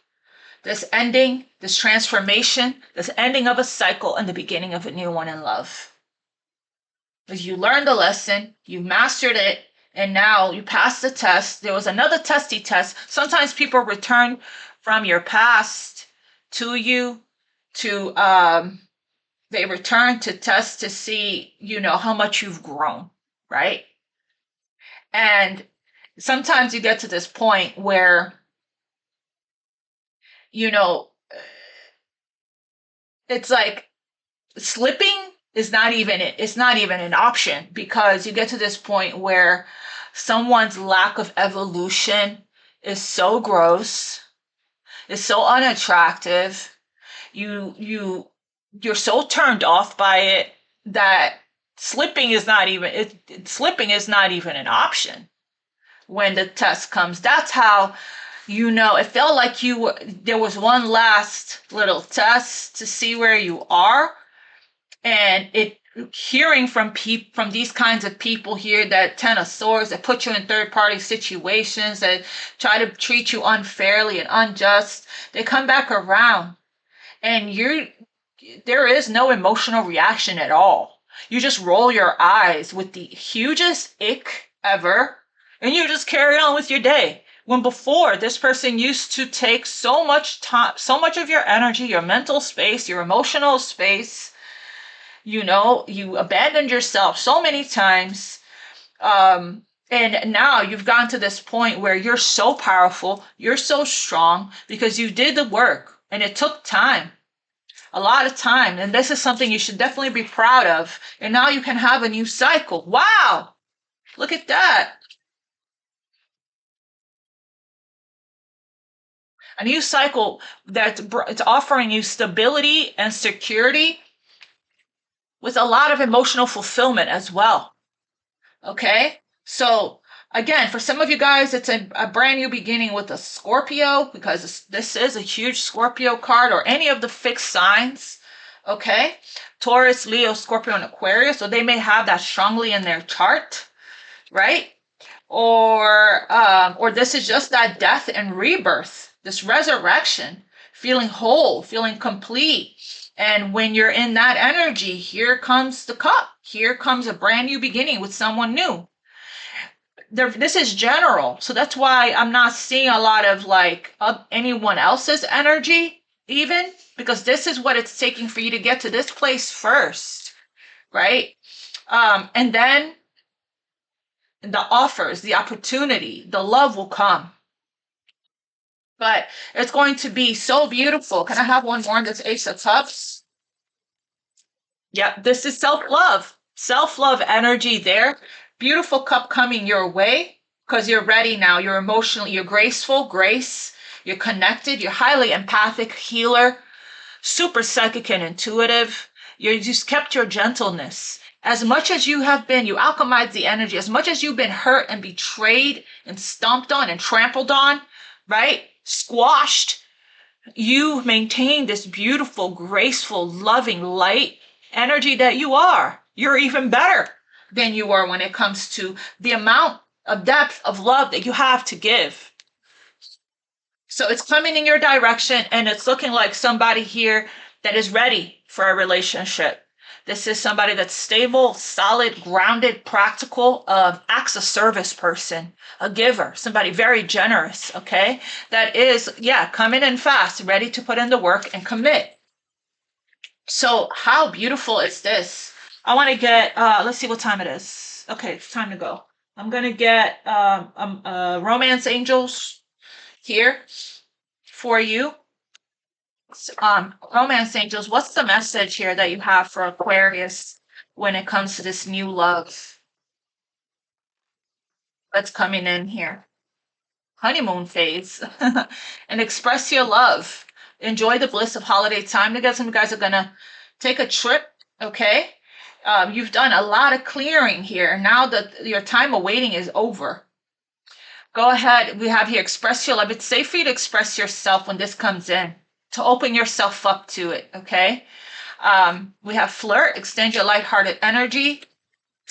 this ending, this transformation, this ending of a cycle and the beginning of a new one in love. Because you learned the lesson, you mastered it, and now you passed the test. There was another testy test. Sometimes people return from your past to you to they return to test to see, how much you've grown, right? And sometimes you get to this point where, it's like slipping is not even an option, because you get to this point where someone's lack of evolution is so gross, is so unattractive. You're so turned off by it that slipping is not even an option when the test comes. That's how it felt like there was one last little test to see where you are. And hearing from these kinds of people here, that 10 of Swords, that put you in third party situations, that try to treat you unfairly and unjust, they come back around, and there is no emotional reaction at all. You just roll your eyes with the hugest ick ever, and you just carry on with your day. When before, this person used to take so much time, so much of your energy, your mental space, your emotional space. You abandoned yourself so many times. And now you've gotten to this point where you're so powerful, you're so strong, because you did the work, and it took time. a lot of time. And this is something you should definitely be proud of. And now you can have a new cycle. Wow. Look at that. A new cycle that's it's offering you stability and security with a lot of emotional fulfillment as well. Okay? So, again, for some of you guys, it's a brand new beginning with a Scorpio, because this is a huge Scorpio card, or any of the fixed signs. Okay? Taurus, Leo, Scorpio, and Aquarius. So they may have that strongly in their chart, right? Or this is just that death and rebirth, this resurrection, feeling whole, feeling complete. And when you're in that energy, here comes the cup. Here comes a brand new beginning with someone new. This is general, so that's why I'm not seeing a lot of like anyone else's energy, even, because this is what it's taking for you to get to this place first, right? And then the offers, the opportunity, the love will come. But it's going to be so beautiful. Can I have one more? That's Ace of Cups. Yep, this is self-love. Self-love energy there. Beautiful cup coming your way because you're ready now. You're emotionally, you're graceful, grace. You're connected. You're highly empathic, healer, super psychic and intuitive. You just kept your gentleness. As much as you have been, you alchemized the energy. As much as you've been hurt and betrayed and stomped on and trampled on, right? Squashed, you maintain this beautiful, graceful, loving, light energy that you are. You're even better than you were when it comes to the amount of depth of love that you have to give. So it's coming in your direction, and it's looking like somebody here that is ready for a relationship. This is somebody that's stable, solid, grounded, practical, acts of service person, a giver, somebody very generous, okay? That is, coming in fast, ready to put in the work and commit. So how beautiful is this? I want to get, let's see what time it is. Okay, it's time to go. I'm going to get romance angels here for you. Romance angels, what's the message here that you have for Aquarius when it comes to this new love that's coming in here? Honeymoon phase. And express your love. Enjoy the bliss of holiday time together. Some guys are gonna take a trip, okay? You've done a lot of clearing here. Now that your time of waiting is over, go ahead. We have here, express your love. It's safe for you to express yourself when this comes in, to open yourself up to it, okay? We have flirt, extend your lighthearted energy.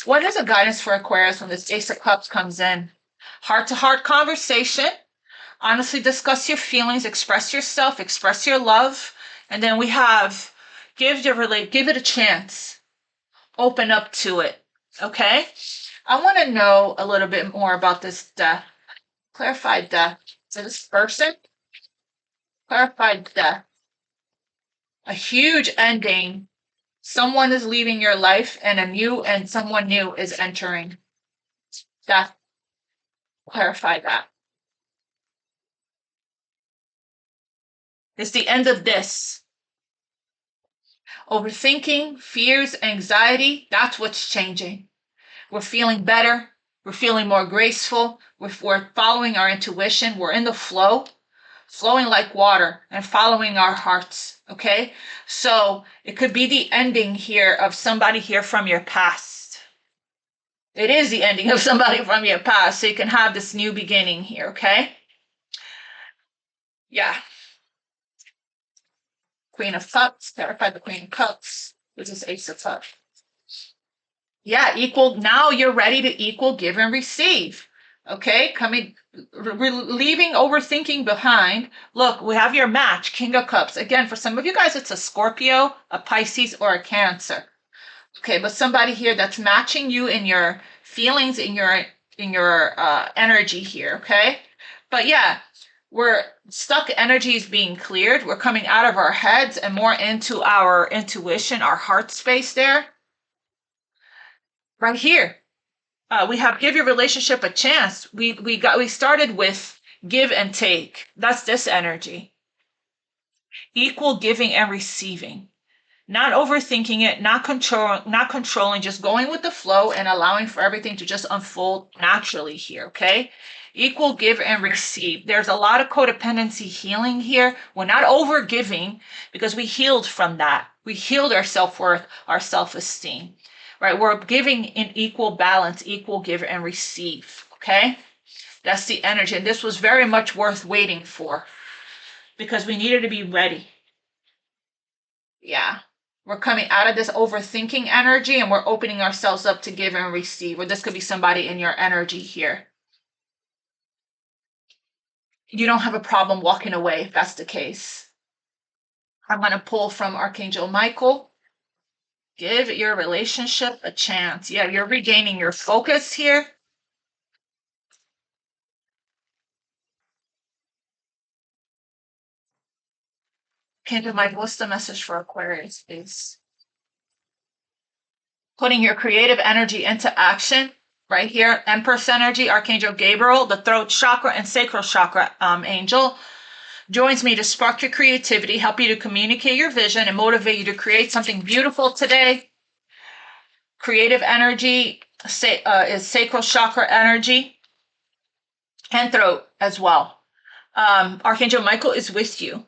What is a guidance for Aquarius when this Ace of Cups comes in? Heart-to-heart conversation. Honestly discuss your feelings, express yourself, express your love. And then we have give it a chance. Open up to it, okay? I want to know a little bit more about this death. Clarified death. So this person, clarified death. A huge ending. Someone is leaving your life, and someone new is entering. Death. Clarify that. It's the end of this. Overthinking, fears, anxiety, that's what's changing. We're feeling better. We're feeling more graceful. We're following our intuition. We're in the flow, flowing like water and following our hearts, okay? So it could be the ending here of somebody here from your past. It is the ending of somebody from your past, so you can have this new beginning here, okay? Yeah. Queen of Cups, clarify the Queen of Cups, which is Ace of Cups. Yeah, equal. Now you're ready to equal, give and receive. Okay, leaving overthinking behind. Look, we have your match, King of Cups. Again, for some of you guys, it's a Scorpio, a Pisces, or a Cancer. Okay, but somebody here that's matching you in your feelings, in your energy here. Okay, but yeah, we're stuck energies being cleared. We're coming out of our heads and more into our intuition, our heart space there. Right here, we have give your relationship a chance. We started with give and take. That's this energy. Equal giving and receiving. Not overthinking it, not controlling, just going with the flow and allowing for everything to just unfold naturally here, okay? Equal give and receive. There's a lot of codependency healing here. We're not over giving because we healed from that. We healed our self-worth, our self-esteem, right? We're giving in equal balance, equal give and receive, okay? That's the energy. And this was very much worth waiting for because we needed to be ready. Yeah. We're coming out of this overthinking energy and we're opening ourselves up to give and receive. Or this could be somebody in your energy here. You don't have a problem walking away if that's the case. I'm going to pull from Archangel Michael. Give your relationship a chance. Yeah, you're regaining your focus here. Archangel Michael, what's the message for Aquarius, please? Putting your creative energy into action. Right here, Empress energy, Archangel Gabriel, the throat chakra and sacral chakra angel, joins me to spark your creativity, help you to communicate your vision, and motivate you to create something beautiful today. Creative energy is sacral chakra energy and throat as well. Archangel Michael is with you.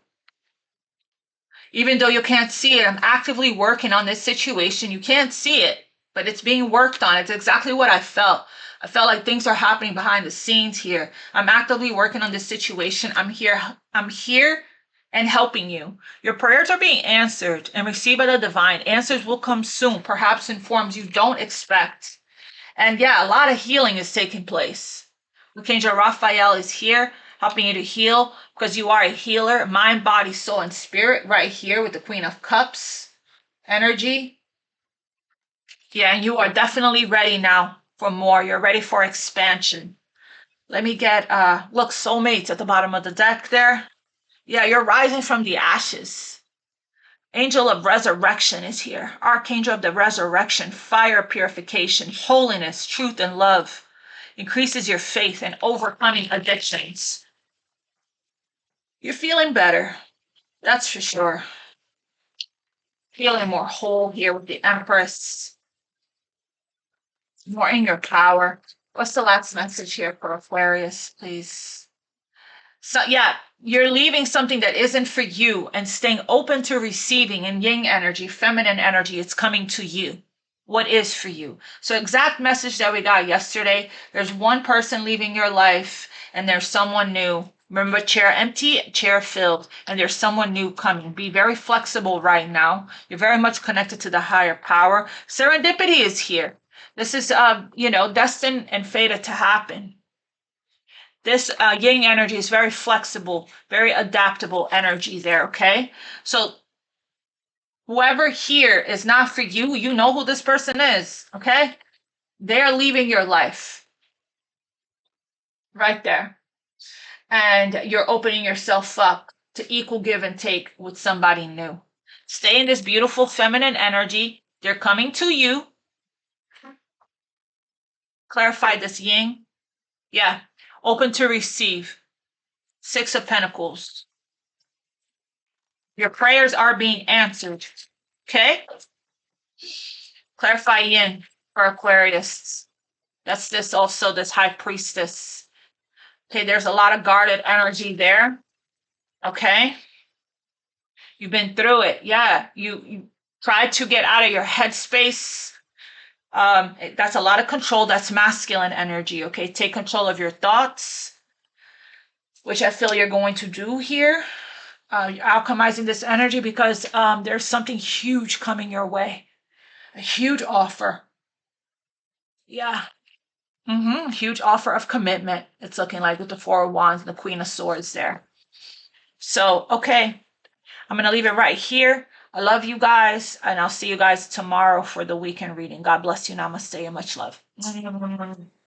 Even though you can't see it, I'm actively working on this situation. You can't see it, but it's being worked on. It's exactly what I felt. I felt like things are happening behind the scenes here. I'm actively working on this situation. I'm here and helping you. Your prayers are being answered and received by the divine. Answers will come soon, perhaps in forms you don't expect. And yeah, a lot of healing is taking place. Archangel Raphael is here helping you to heal because you are a healer, mind, body, soul, and spirit, right here with the Queen of Cups energy. Yeah, and you are definitely ready now for more. You're ready for expansion. Let me get, look, soulmates at the bottom of the deck there. Yeah, you're rising from the ashes. Angel of resurrection is here. Archangel of the resurrection, fire purification, holiness, truth, and love. Increases your faith in overcoming addictions. You're feeling better. That's for sure. Feeling more whole here with the Empress. More in your power. What's the last message here for Aquarius, please? So yeah, you're leaving something that isn't for you and staying open to receiving in yin energy, feminine energy. It's coming to you. What is for you? So exact message that we got yesterday. There's one person leaving your life and there's someone new. Remember, chair empty, chair filled, and there's someone new coming. Be very flexible right now. You're very much connected to the higher power. Serendipity is here. This is, destined and fated to happen. This yin energy is very flexible, very adaptable energy there, okay? So whoever here is not for you, you know who this person is, okay? They're leaving your life right there. And you're opening yourself up to equal give and take with somebody new. Stay in this beautiful feminine energy. They're coming to you. Clarify this yin. Yeah. Open to receive. Six of Pentacles. Your prayers are being answered. Okay? Clarify yin for Aquarius. That's this also, this high priestess. Okay, there's a lot of guarded energy there. Okay? You've been through it. Yeah, you tried to get out of your headspace. That's a lot of control. That's masculine energy. Okay, take control of your thoughts, which I feel you're going to do here. You're alchemizing this energy because there's something huge coming your way. A huge offer. Yeah. Huge offer of commitment. It's looking like with the Four of Wands and the Queen of Swords there. So, okay. I'm going to leave it right here. I love you guys, and I'll see you guys tomorrow for the weekend reading. God bless you. Namaste and much love.